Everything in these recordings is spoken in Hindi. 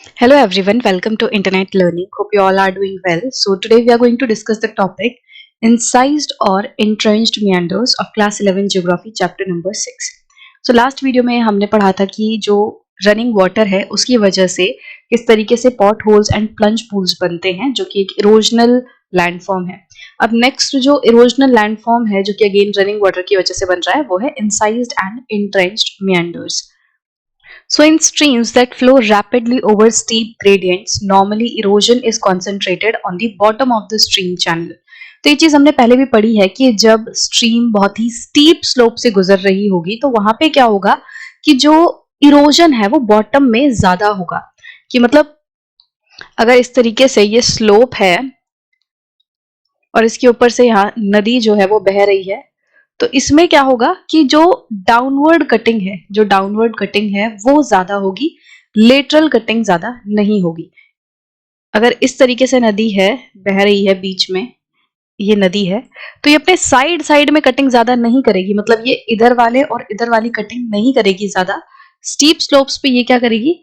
Hello everyone, welcome to Internet Learning. Hope you all are doing well. So today we are going to discuss the topic incised or entrenched meanders of class 11 geography chapter number 6. So last video में हमने पढ़ा था कि जो रनिंग वाटर है उसकी वजह से किस तरीके से pot holes and plunge pools बनते हैं जो कि एक इरोजनल लैंडफॉर्म है. अब नेक्स्ट जो इरोजनल लैंडफॉर्म है जो कि अगेन रनिंग वाटर की वजह से बन रहा है वो है incised and entrenched meanders. So in streams that flow rapidly over steep gradients, normally erosion is concentrated on the bottom of the stream channel. तो ये चीज हमने पहले भी पढ़ी है कि जब स्ट्रीम बहुत ही स्टीप स्लोप से गुजर रही होगी तो वहां पे क्या होगा कि जो इरोजन है वो बॉटम में ज्यादा होगा. कि मतलब अगर इस तरीके से ये स्लोप है और इसके ऊपर से यहाँ नदी जो है वो बह रही है तो इसमें क्या होगा कि जो डाउनवर्ड कटिंग है वो ज्यादा होगी, लेटरल कटिंग ज्यादा नहीं होगी. अगर इस तरीके से नदी है बह रही है बीच में, ये नदी है तो ये अपने साइड साइड में कटिंग ज्यादा नहीं करेगी. मतलब ये इधर वाले और इधर वाली कटिंग नहीं करेगी ज्यादा. स्टीप स्लोप्स पे ये क्या करेगी,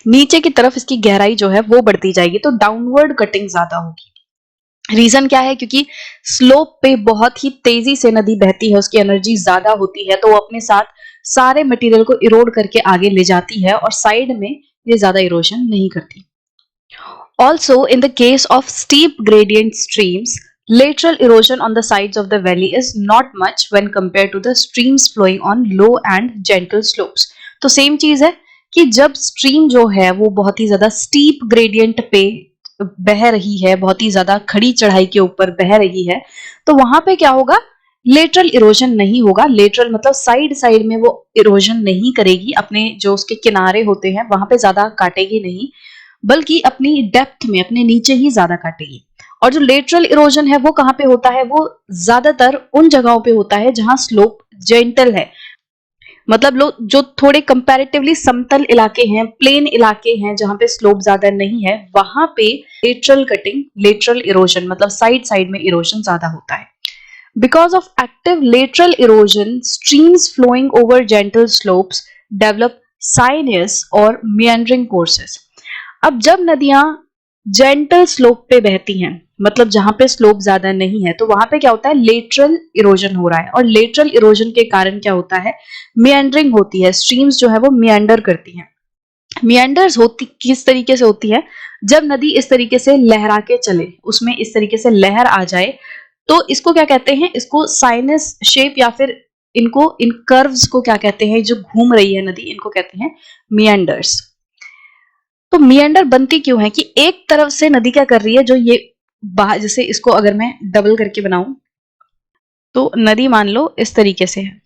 नीचे की तरफ इसकी गहराई जो है वो बढ़ती जाएगी तो डाउनवर्ड कटिंग ज्यादा होगी. रीजन क्या है, क्योंकि स्लोप पे बहुत ही तेजी से नदी बहती है, उसकी एनर्जी ज्यादा होती है तो वो अपने साथ सारे मटेरियल को इरोड करके आगे ले जाती है और साइड में ये ज्यादा इरोजन नहीं करती. Also, in the case of steep gradient streams, lateral erosion on the sides of the valley is not much when compared to the streams flowing on low and gentle slopes. तो सेम चीज है कि जब स्ट्रीम जो है वो बहुत ही ज्यादा स्टीप ग्रेडियंट पे बह रही है, बहुत ही ज्यादा खड़ी चढ़ाई के ऊपर बह रही है तो वहां पे क्या होगा, लेटरल इरोजन नहीं होगा. लेटरल मतलब साइड साइड में वो इरोजन नहीं करेगी, अपने जो उसके किनारे होते हैं वहां पे ज्यादा काटेगी नहीं बल्कि अपनी डेप्थ में अपने नीचे ही ज्यादा काटेगी. और जो लेटरल इरोजन है वो कहाँ पे होता है, वो ज्यादातर उन जगहों पे होता है जहां स्लोप जेंटल है. मतलब लोग जो थोड़े कंपैरेटिवली समतल इलाके हैं, प्लेन इलाके हैं जहां पे स्लोप ज्यादा नहीं है, वहां पे लेटरल इरोजन मतलब साइड साइड में इरोजन ज्यादा होता है. Because of active lateral erosion, streams flowing over gentle slopes develop sinus or meandering courses. अब जब नदियां जेंटल स्लोप पे बहती हैं, मतलब जहां पे स्लोप ज्यादा नहीं है, तो वहां पे क्या होता है, लेटरल इरोजन हो रहा है. और लेटरल इरोजन के कारण क्या होता है, मियंडरिंग होती है. स्ट्रीम्स जो है वो मियंडर करती हैं. मियंडर्स होती किस तरीके से होती है, जब नदी इस तरीके से लहरा के चले, उसमें इस तरीके से लहर आ जाए तो इसको क्या कहते हैं, इसको साइनस शेप या फिर इनको इन कर्व्स को क्या कहते हैं, जो घूम रही है नदी, इनको कहते हैं मियंडर्स. तो मियंडर बनती क्यों है कि एक तरफ से नदी क्या कर रही है, जो ये बाहर, जैसे इसको अगर मैं डबल करके बनाऊं तो नदी मान लो इस तरीके से है.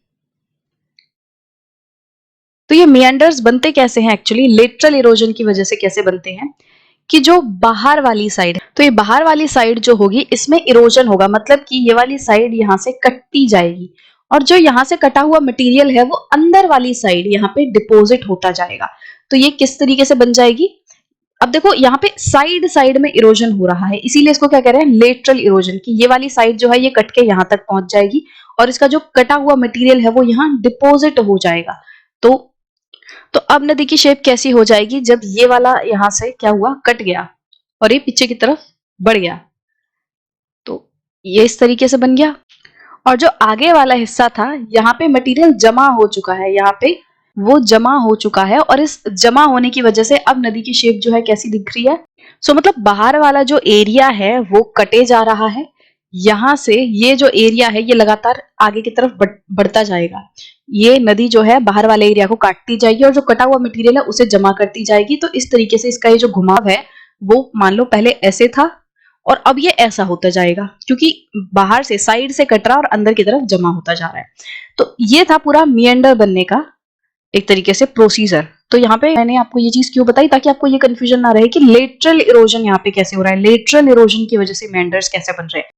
तो ये मियंडर्स बनते कैसे हैं, एक्चुअली लेटरल इरोजन की वजह से कैसे बनते हैं कि जो बाहर वाली साइड, तो ये बाहर वाली साइड जो होगी इसमें इरोजन होगा. मतलब कि ये वाली साइड यहां से कटती जाएगी और जो यहां से कटा हुआ मटेरियल है वो अंदर वाली साइड यहाँ पे डिपोजिट होता जाएगा. तो ये किस तरीके से बन जाएगी, अब देखो यहाँ पे साइड साइड में इरोजन हो रहा है, इसीलिए इसको क्या कह रहे हैं, लेटरल इरोजन. की ये वाली साइड जो है ये कट के यहाँ तक पहुंच जाएगी और इसका जो कटा हुआ मटेरियल है वो यहाँ डिपोजिट हो जाएगा. तो अब नदी की शेप कैसी हो जाएगी, जब ये वाला यहां से क्या हुआ, कट गया और ये पीछे की तरफ बढ़ गया तो ये इस तरीके से बन गया. और जो आगे वाला हिस्सा था यहाँ पे मटेरियल जमा हो चुका है, यहाँ पे वो जमा हो चुका है और इस जमा होने की वजह से अब नदी की शेप जो है कैसी दिख रही है. मतलब बाहर वाला जो एरिया है वो कटे जा रहा है, यहां से ये जो एरिया है ये लगातार आगे की तरफ बढ़ता जाएगा. ये नदी जो है बाहर वाले एरिया को काटती जाएगी और जो कटा हुआ मटेरियल है उसे जमा करती जाएगी. तो इस तरीके से इसका ये जो घुमाव है वो मान लो पहले ऐसे था और अब ये ऐसा होता जाएगा, क्योंकि बाहर से साइड से कट रहा और अंदर की तरफ जमा होता जा रहा है. तो ये था पूरा मियंडर बनने का एक तरीके से प्रोसीजर. तो यहाँ पे मैंने आपको ये चीज क्यों बताई, ताकि आपको ये कंफ्यूजन ना रहे कि लेटरल इरोजन यहाँ पे कैसे हो रहा है, लेटरल इरोजन की वजह से मियंडर्स कैसे बन रहे हैं.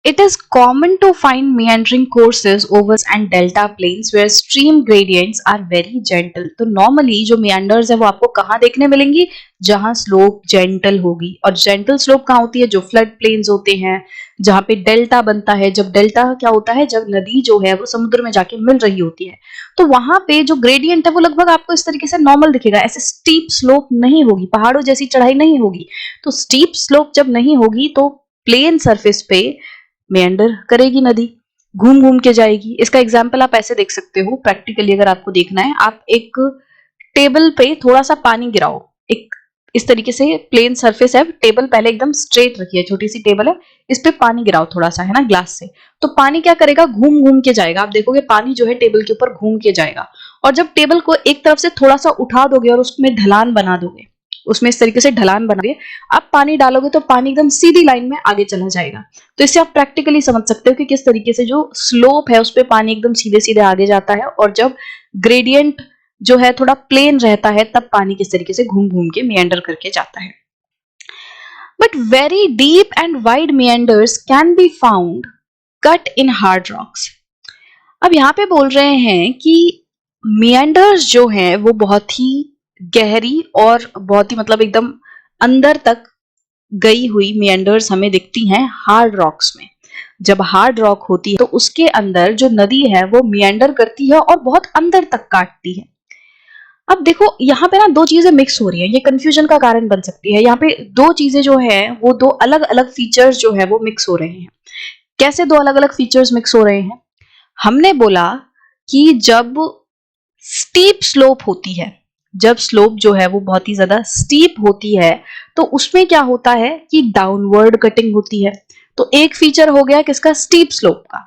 It is common to find meandering courses over and delta plains where stream gradients are very gentle. तो normally जो meanders है वो आपको कहाँ देखने मिलेंगी? जहाँ स्लोप जेंटल होगी, और जेंटल स्लोप कहाँ होती है? जो फ्लड प्लेन्स होते हैं, जहाँ पे डेल्टा बनता है। जब डेल्टा क्या होता है? जब नदी जो है वो समुद्र में जाके मिल रही होती है, तो वहां पे जो ग्रेडियंट है वो लगभग आपको इस तरीके से नॉर्मल दिखेगा, ऐसे स्टीप स्लोप नहीं होगी, पहाड़ों जैसी चढ़ाई नहीं होगी। तो स्टीप स्लोप जब नहीं होगी तो प्लेन सरफेस पे मेंडर करेगी नदी, घूम घूम के जाएगी। इसका एग्जाम्पल आप ऐसे देख सकते हो, प्रैक्टिकली अगर आपको देखना है, आप एक टेबल पे थोड़ा सा पानी गिराओ, एक इस तरीके से प्लेन सरफेस है, टेबल पहले एकदम स्ट्रेट रखिए, छोटी सी टेबल है, इस पे पानी गिराओ थोड़ा सा, है ना, ग्लास से। तो पानी क्या करेगा? घूम घूम के जाएगा। आप देखोगे पानी जो है टेबल के ऊपर घूम के जाएगा। और जब टेबल को एक तरफ से थोड़ा सा उठा दोगे और उसमें ढलान बना दोगे, उसमें इस तरीके से ढलान बना दोगे, आप पानी डालोगे तो पानी एकदम सीधी लाइन में आगे चला जाएगा। तो इससे आप प्रैक्टिकली समझ सकते हो कि किस तरीके से जो स्लोप है उस पर पानी एकदम सीधे सीधे आगे जाता है, और जब ग्रेडियंट जो है थोड़ा प्लेन रहता है तब पानी किस तरीके से घूम घूम के मिएंडर करके जाता है। But very deep and wide meanders can be found cut in hard rocks. अब यहाँ पे बोल रहे हैं कि मिएंडर्स जो हैं वो बहुत ही गहरी और बहुत ही मतलब एकदम अंदर तक गई हुई मिएंडर्स हमें दिखती हैं हार्ड रॉक्स में। जब हार्ड रॉक होती है तो उसके अंदर जो नदी है वो मिएंडर करती है और बहुत अंदर तक काटती है। अब देखो यहाँ पे ना दो चीजें मिक्स हो रही है, ये कंफ्यूजन का कारण बन सकती है। यहाँ पे दो चीजें जो है वो दो अलग अलग फीचर्स जो है वो मिक्स हो रहे हैं। कैसे दो अलग अलग फीचर्स मिक्स हो रहे हैं? हमने बोला कि जब स्टीप स्लोप होती है, जब स्लोप जो है वो बहुत ही ज्यादा स्टीप होती है, तो उसमें क्या होता है कि डाउनवर्ड कटिंग होती है। तो एक फीचर हो गया किसका? स्टीप स्लोप का।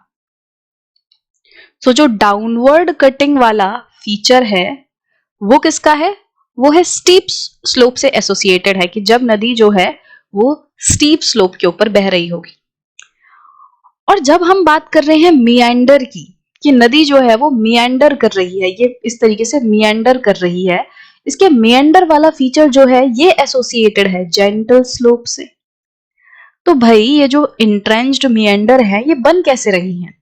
सो जो डाउनवर्ड कटिंग वाला फीचर है वो किसका है? वो है स्टीप स्लोप से एसोसिएटेड है, कि जब नदी जो है वो स्टीप स्लोप के ऊपर बह रही होगी। और जब हम बात कर रहे हैं मिएंडर की, कि नदी जो है वो मिएंडर कर रही है, ये इस तरीके से मिएंडर कर रही है, इसके मिएंडर वाला फीचर जो है ये एसोसिएटेड है जेंटल स्लोप से। तो भाई ये जो इंट्रेंच्ड मिएंडर है ये बन कैसे रही हैं?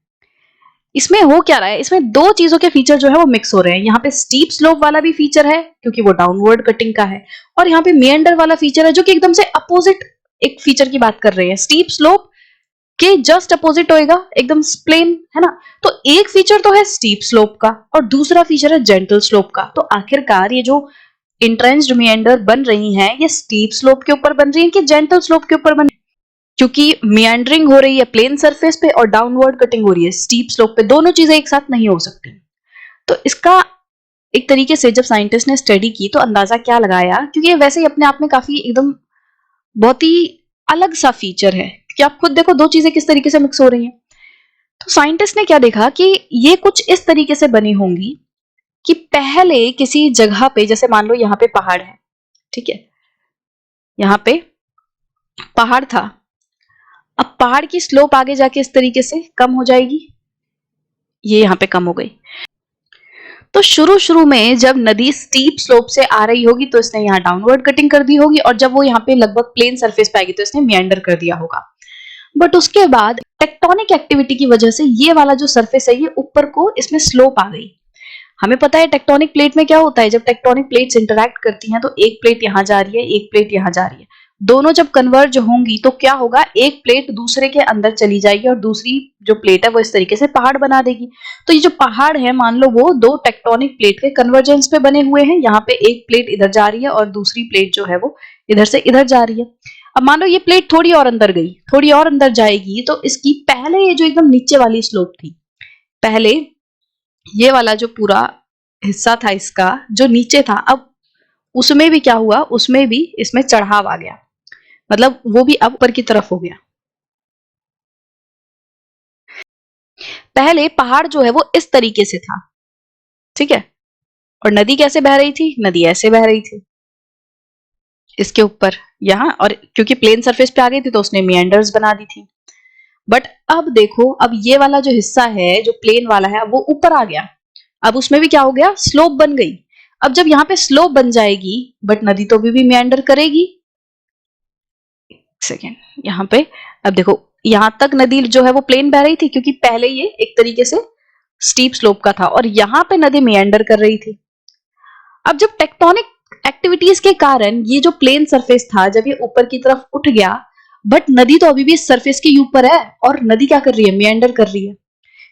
इसमें हो क्या रहा है? इसमें दो चीजों के फीचर जो है वो मिक्स हो रहे हैं। यहाँ पे स्टीप स्लोप वाला भी फीचर है क्योंकि वो डाउनवर्ड कटिंग का है, और यहाँ पे मिएंडर वाला फीचर है जो कि एकदम से अपोजिट एक फीचर की बात कर रहे हैं। स्टीप स्लोप के जस्ट अपोजिट होएगा, एकदम प्लेन, है ना। तो एक फीचर तो है स्टीप स्लोप का और दूसरा फीचर है जेंटल स्लोप का। तो आखिरकार ये जो इंट्रेंच्ड मिएंडर बन रही हैं ये स्टीप स्लोप के ऊपर बन रही है कि जेंटल स्लोप के ऊपर बन रही है? क्योंकि मिएंडरिंग हो रही है प्लेन सरफेस पे और डाउनवर्ड कटिंग हो रही है स्टीप स्लोप पे, दोनों चीजें एक साथ नहीं हो सकती। तो इसका एक तरीके से जब साइंटिस्ट ने स्टडी की तो अंदाजा क्या लगाया, क्योंकि ये वैसे ही अपने आप में काफी एकदम बहुत ही अलग सा फीचर है कि आप खुद देखो दो चीजें किस तरीके से मिक्स हो रही हैं। तो साइंटिस्ट ने क्या देखा कि ये कुछ इस तरीके से बनी होंगी कि पहले किसी जगह पे, जैसे मान लो यहाँ पे पहाड़ है, ठीक है, यहाँ पे पहाड़ था, अब पहाड़ की स्लोप आगे जाके इस तरीके से कम हो जाएगी, ये यहाँ पे कम हो गई। तो शुरू शुरू में जब नदी स्टीप स्लोप से आ रही होगी तो इसने यहाँ डाउनवर्ड कटिंग कर दी होगी, और जब वो यहाँ पे लगभग प्लेन सरफेस पे आएगी तो इसने मिएंडर कर दिया होगा। बट उसके बाद टेक्टोनिक एक्टिविटी की वजह से ये वाला जो सरफेस है ये ऊपर को इसमें स्लोप आ गई। हमें पता है टेक्टोनिक प्लेट में क्या होता है, जब टेक्टोनिक प्लेट्स इंटरैक्ट करती हैं तो एक प्लेट यहाँ जा रही है, एक प्लेट यहाँ जा रही है, दोनों जब कन्वर्ज होंगी तो क्या होगा, एक प्लेट दूसरे के अंदर चली जाएगी और दूसरी जो प्लेट है वो इस तरीके से पहाड़ बना देगी। तो ये जो पहाड़ है मान लो वो दो टेक्टोनिक प्लेट के कन्वर्जेंस पे बने हुए हैं, यहाँ पे एक प्लेट इधर जा रही है और दूसरी प्लेट जो है वो इधर से इधर जा रही है। अब मान लो ये प्लेट थोड़ी और अंदर गई, थोड़ी और अंदर जाएगी, तो इसकी पहले ये जो एकदम नीचे वाली स्लोप थी, पहले ये वाला जो पूरा हिस्सा था इसका जो नीचे था, अब उसमें भी क्या हुआ, उसमें भी इसमें चढ़ाव आ गया, मतलब वो भी अब ऊपर की तरफ हो गया। पहले पहाड़ जो है वो इस तरीके से था, ठीक है, और नदी कैसे बह रही थी, नदी ऐसे बह रही थी इसके ऊपर यहाँ, और क्योंकि प्लेन सरफेस पे आ गई थी तो उसने मिएंडर्स बना दी थी। बट अब देखो, अब ये वाला जो हिस्सा है जो प्लेन वाला है वो ऊपर आ गया, अब उसमें भी क्या हो गया, स्लोप बन गई। अब जब यहाँ पे स्लोप बन जाएगी बट नदी तो अभी भी मिएंडर करेगी। सेकेंड यहाँ पे अब देखो यहां तक नदी जो है वो प्लेन बह रही थी क्योंकि पहले ये एक तरीके से स्टीप स्लोप का था और यहां पे नदी मेंडर कर रही थी। अब जब टेक्टोनिक एक्टिविटीज के कारण ये जो प्लेन सरफेस था जब ये ऊपर की तरफ उठ गया, बट नदी तो अभी भी इस सरफेस के ऊपर है और नदी क्या कर रही है, मेंडर कर रही है।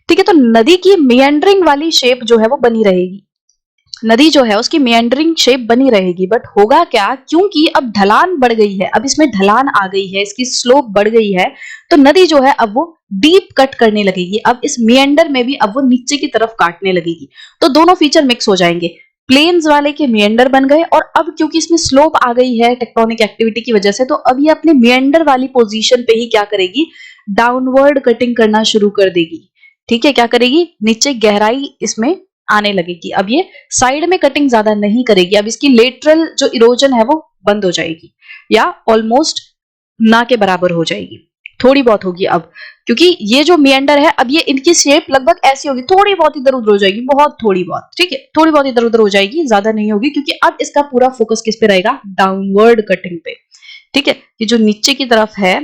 ठीक है, तो नदी की मेंडरिंग वाली शेप जो है वो बनी रहेगी, नदी जो है उसकी मेंडरिंग शेप बनी रहेगी। बट होगा क्या, क्योंकि अब ढलान बढ़ गई है, अब इसमें ढलान आ गई है, इसकी स्लोप बढ़ गई है, तो नदी जो है अब वो डीप कट करने लगेगी। अब इस मेंडर में भी अब वो नीचे की तरफ काटने लगेगी, तो दोनों फीचर मिक्स हो जाएंगे। प्लेन्स वाले के मेंडर बन गए और अब क्योंकि इसमें स्लोप आ गई है टेक्टोनिक एक्टिविटी की वजह से, तो अब ये अपने मेंडर वाली पोजीशन पे ही क्या करेगी, डाउनवर्ड कटिंग करना शुरू कर देगी। ठीक है, क्या करेगी, नीचे गहराई इसमें आने लगेगी। अब ये साइड में कटिंग ज्यादा नहीं करेगी, अब इसकी लेटरल जो इरोजन है वो बंद हो जाएगी या ऑलमोस्ट ना के बराबर हो जाएगी, थोड़ी बहुत होगी अब, क्योंकि ये जो मेंडर है अब ये इनकी शेप लगभग ऐसी होगी, थोड़ी बहुत इधर उधर हो जाएगी, बहुत थोड़ी बहुत, ठीक है, थोड़ी बहुत इधर उधर हो जाएगी, ज्यादा नहीं होगी, क्योंकि अब इसका पूरा फोकस किस पे रहेगा, डाउनवर्ड कटिंग पे। ठीक है, ये जो नीचे की तरफ है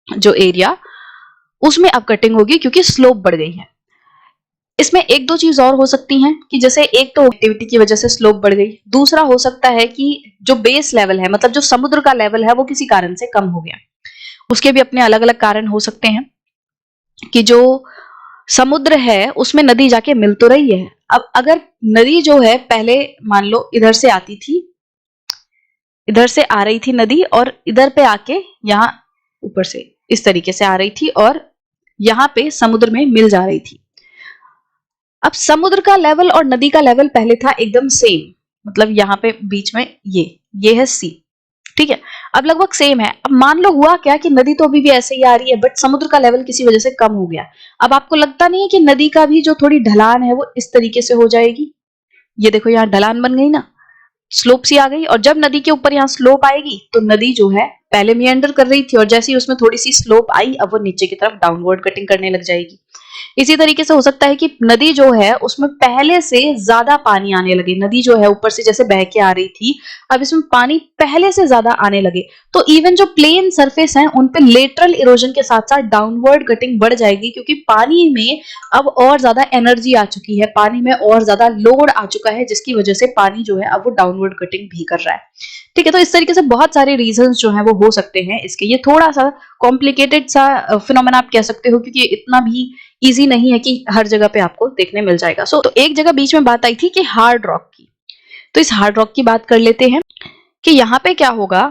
जो एरिया, उसमें अब कटिंग होगी क्योंकि स्लोप बढ़ गई है। इसमें एक दो चीज और हो सकती हैं कि जैसे एक तो एक्टिविटी की वजह से स्लोप बढ़ गई, दूसरा हो सकता है कि जो बेस लेवल है, मतलब जो समुद्र का लेवल है, वो किसी कारण से कम हो गया। उसके भी अपने अलग अलग कारण हो सकते हैं कि जो समुद्र है उसमें नदी जाके मिल तो रही है। अब अगर नदी जो है पहले मान लो इधर से आती थी, इधर से आ रही थी नदी और इधर पे आके यहाँ ऊपर से इस तरीके से आ रही थी और यहाँ पे समुद्र में मिल जा रही थी। अब समुद्र का लेवल और नदी का लेवल पहले था एकदम सेम, मतलब यहाँ पे बीच में ये है सी। ठीक है, अब लगभग सेम है। अब मान लो हुआ क्या कि नदी तो अभी भी ऐसे ही आ रही है, बट समुद्र का लेवल किसी वजह से कम हो गया। अब आपको लगता नहीं है कि नदी का भी जो थोड़ी ढलान है वो इस तरीके से हो जाएगी, ये देखो यहाँ ढलान बन गई ना, स्लोप सी आ गई, और जब नदी के ऊपर यहाँ स्लोप आएगी तो नदी जो है पहले मियंडर कर रही थी और जैसे ही उसमें थोड़ी सी स्लोप आई, अब वो नीचे की तरफ डाउनवर्ड कटिंग करने लग जाएगी। इसी तरीके से हो सकता है कि नदी जो है उसमें पहले से ज्यादा पानी आने लगे, नदी जो है ऊपर से जैसे बह के आ रही थी, अब इसमें पानी पहले से ज्यादा आने लगे, तो इवन जो प्लेन सरफेस है उन पे लेटरल इरोजन के साथ साथ डाउनवर्ड कटिंग बढ़ जाएगी, क्योंकि पानी में अब और ज्यादा एनर्जी आ चुकी है, पानी में और ज्यादा लोड आ चुका है, जिसकी वजह से पानी जो है अब वो डाउनवर्ड कटिंग भी कर रहा है। ठीक है, तो इस तरीके से बहुत सारे रीजंस जो है वो हो सकते हैं इसके। ये थोड़ा सा कॉम्प्लिकेटेड सा फिनोमेना आप कह सकते हो, क्योंकि इतना भी इजी नहीं है कि हर जगह पे आपको देखने मिल जाएगा। तो एक जगह बीच में बात आई थी कि हार्ड रॉक की, तो इस हार्ड रॉक की बात कर लेते हैं कि यहाँ पे क्या होगा।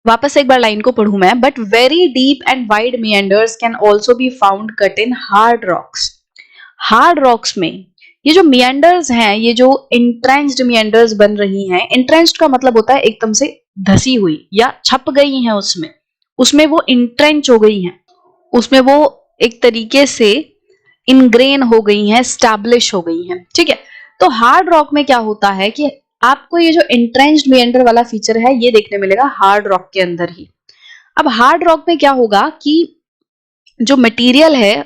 वापस एक बार लाइन को पढ़ूं मैं, but very deep and wide meanders can also be found cut in hard rocks. Hard rocks में ये जो meanders हैं, ये जो entrenched meanders बन रही हैं, entrenched का मतलब होता है एकदम से धसी हुई या छप गई हैं, उसमें वो इंट्रेंच हो गई हैं, उसमें वो एक तरीके से इनग्रेन हो गई हैं, स्टैब्लिश हो गई हैं। ठीक है, तो हार्ड रॉक में क्या होता है कि आपको ये जो इंट्रेंच्ड मेंडर वाला फीचर है ये देखने मिलेगा हार्ड रॉक के अंदर ही। अब हार्ड रॉक में क्या होगा कि जो मटेरियल है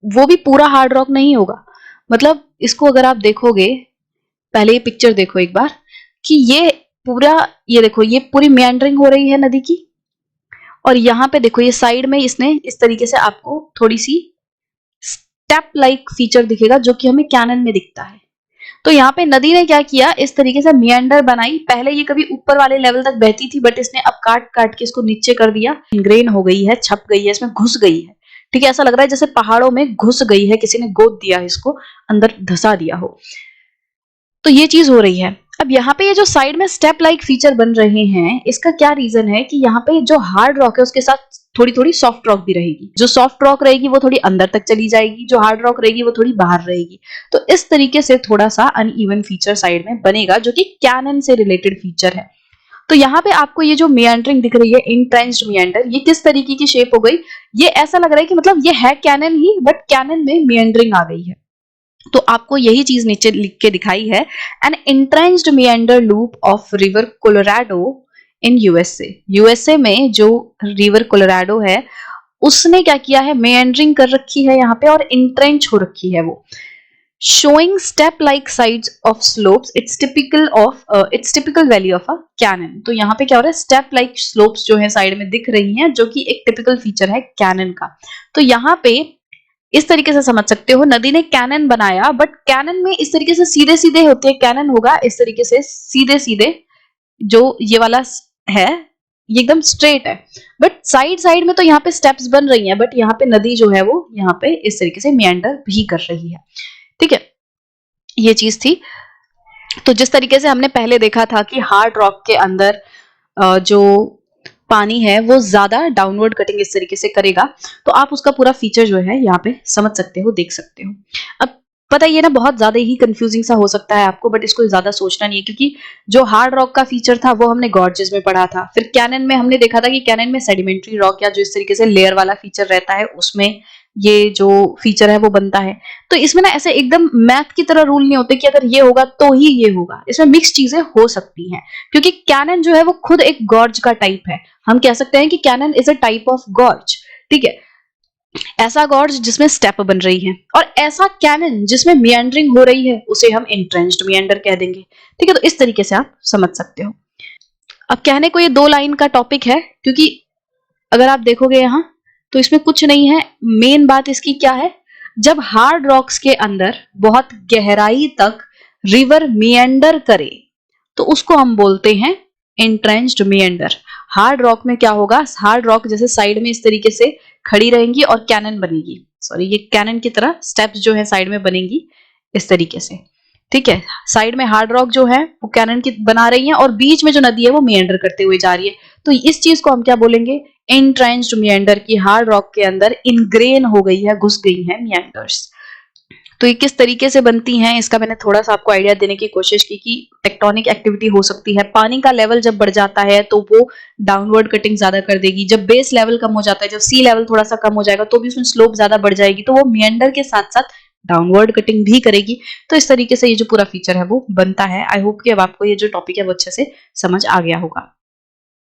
वो भी पूरा हार्ड रॉक नहीं होगा, मतलब इसको अगर आप देखोगे, पहले ये पिक्चर देखो एक बार कि ये पूरा, ये देखो ये पूरी मेंडरिंग हो रही है नदी की, और यहाँ पे देखो ये साइड में इसने इस तरीके से आपको थोड़ी सी स्टेप लाइक फीचर दिखेगा जो कि हमें कैनन में दिखता है। तो यहाँ पे नदी ने क्या किया, इस तरीके से मियंडर बनाई, पहले ये कभी ऊपर वाले लेवल तक बहती थी, बट इसने अब काट काट के इसको नीचे कर दिया, इनग्रेन हो गई है, छप गई है, इसमें घुस गई है। ठीक है, ऐसा लग रहा है जैसे पहाड़ों में घुस गई है, किसी ने गोद दिया है इसको, अंदर धसा दिया हो, तो ये चीज हो रही है। अब यहाँ पे ये जो साइड में स्टेप लाइक फीचर बन रहे हैं, इसका क्या रीजन है कि यहाँ पे जो हार्ड रॉक है उसके साथ थोड़ी थोड़ी सॉफ्ट रॉक भी रहेगी, जो सॉफ्ट रॉक रहेगी वो थोड़ी अंदर तक चली जाएगी, जो हार्ड रॉक रहेगी वो थोड़ी बाहर रहेगी। तो इस तरीके से थोड़ा सा अनइवन फीचर साइड में बनेगा, जो कि कैनन से रिलेटेड फीचर है। तो यहाँ पे आपको ये जो मियंडरिंग दिख रही है, इंट्रेंच्ड मियंडर, ये किस तरीके की शेप हो गई, ये ऐसा लग रहा है कि मतलब ये है कैनन ही, बट कैनन में मियंडरिंग आ गई है। तो आपको यही चीज नीचे लिख के दिखाई है, an entrenched meander loop of river Colorado in USA. USA में जो रिवर कोलोराडो है उसने क्या किया है, मेंडरिंग कर रखी है यहाँ पे और इंट्रेंच हो रखी है वो। showing step like sides of slopes, it's typical value of a cannon. तो यहाँ पे क्या हो रहा है, step like slopes जो है साइड में दिख रही हैं, जो कि एक टिपिकल फीचर है कैनन का. तो यहाँ पे इस तरीके से समझ सकते हो, नदी ने कैनन बनाया, बट कैनन में इस तरीके से सीधे सीधे होते हैं, कैनन होगा इस तरीके से सीधे सीधे, जो ये वाला है ये एकदम स्ट्रेट है, बट साइड साइड में तो यहाँ पे स्टेप्स बन रही हैं, बट यहाँ पे नदी जो है वो यहाँ पे इस तरीके से मिएंडर भी कर रही है. ठीक है, ये चीज थी. तो जिस तरीके से हमने पहले देखा था कि हार्ड रॉक के अंदर जो पानी है वो ज्यादा डाउनवर्ड कटिंग इस तरीके से करेगा, तो आप उसका पूरा फीचर जो है यहाँ पे समझ सकते हो, देख सकते हो. अब पता ये ना बहुत ज्यादा ही कंफ्यूजिंग सा हो सकता है आपको, बट इसको ज्यादा सोचना नहीं है, क्योंकि जो हार्ड रॉक का फीचर था वो हमने गॉर्जेस में पढ़ा था. फिर कैनन में हमने देखा था कि कैनन में सेडिमेंट्री रॉक या जो इस तरीके से लेयर वाला फीचर रहता है उसमें ये जो फीचर है वो बनता है. तो इसमें ना ऐसे एकदम मैथ की तरह रूल नहीं होते कि अगर ये होगा तो ही ये होगा, इसमें मिक्स चीजें हो सकती हैं, क्योंकि कैनन जो है वो खुद एक गॉर्ज का टाइप है. हम कह सकते हैं कि canyon is a type of gorge. ठीक है, ऐसा गॉर्ज जिसमें स्टेप बन रही है, और ऐसा कैनन जिसमें मिएंडरिंग हो रही है उसे हम इंट्रेंच्ड मिएंडर कह देंगे. ठीक है, तो इस तरीके से आप समझ सकते हो. अब कहने को ये 2 लाइन का टॉपिक है, क्योंकि अगर आप देखोगे यहाँ तो इसमें कुछ नहीं है. मेन बात इसकी क्या है, जब हार्ड रॉक्स के अंदर बहुत गहराई तक रिवर मिएंडर करे तो उसको हम बोलते हैं इंट्रेंच्ड मिएंडर. हार्ड रॉक में क्या होगा, हार्ड रॉक जैसे साइड में इस तरीके से खड़ी रहेंगी और कैनन बनेगी, सॉरी ये कैनन की तरह स्टेप्स जो है साइड में बनेंगी इस तरीके से. ठीक है, साइड में हार्ड रॉक जो है वो कैनन की बना रही है, और बीच में जो नदी है वो मिएंडर करते हुए जा रही है. तो इस चीज को हम क्या बोलेंगे, इंट्रेंच्ड मिएंडर, की हार्ड रॉक के अंदर इनग्रेन हो गई है, घुस गई है मिएंडर्स. तो ये किस तरीके से बनती हैं इसका मैंने थोड़ा सा आपको आइडिया देने की कोशिश की कि टेक्टोनिक एक्टिविटी हो सकती है. पानी का लेवल जब बढ़ जाता है तो वो डाउनवर्ड कटिंग ज्यादा कर देगी. जब बेस लेवल कम हो जाता है, जब सी लेवल थोड़ा सा कम हो जाएगा तो भी उसमें स्लोप ज्यादा बढ़ जाएगी, तो वो मिएंडर के साथ साथ डाउनवर्ड कटिंग भी करेगी. तो इस तरीके से ये जो पूरा फीचर है वो बनता है. आई होप कि अब आपको ये जो टॉपिक है वो अच्छे से समझ आ गया होगा.